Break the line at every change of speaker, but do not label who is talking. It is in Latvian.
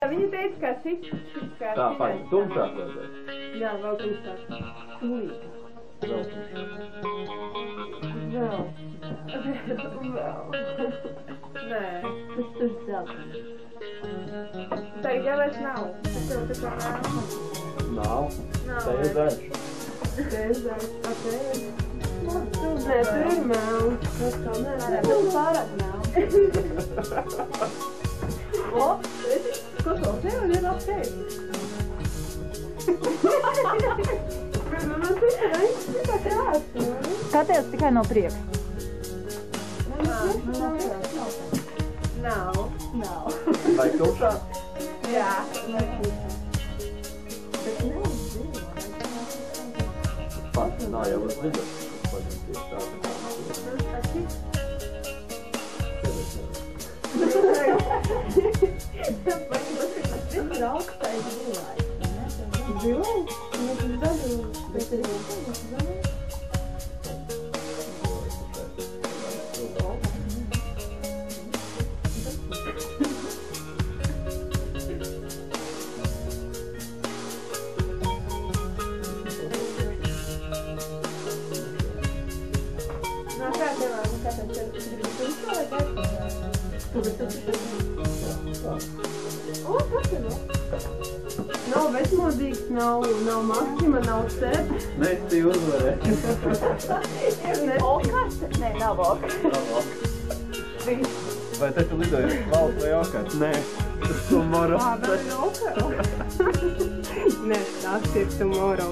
Viņa teica, kā cits, kā
tā, paši, tumšāk vajadzēs.
Jā, vēl tumšāk. Tūlīt.
Vēl tumšāk.
Vēl. Nē.
Tas tur zelta.
Tagad jau vairs nav. Tas jau tā kā nav.
Nav.
Nav.
Tā ir zaļš.
Te ir zaļš. Tā te ir. Nē, tur ir melns. Tas kā nē.
Tas pārāk nav.
O, redzi? Ko to tev ir apteikt? Bet man cita reizes tā krāsa.
Skaties tikai no priekša.
Nav.
Nav.
Vai tumšāk?
Jā.
Pats nav jau uz dziļas. Paņem tieši tā.
Tas ir augstais zilais.
Zilais? Mēs uz daļu.
Bet ir zilais.
Nā, kā tev gribi tumšo vai gaismā? Tu bet tas ir O, kas ir? Nav vecmodīgs, nav Maksima, nav Seb.
Nesti uzvarē.
Okars? Nē, nav okars.
Vai te tu lidoji valsts vai okars? Nē. Tomorrow.
Vēl ir okars. Nē, tas ir tomorrow.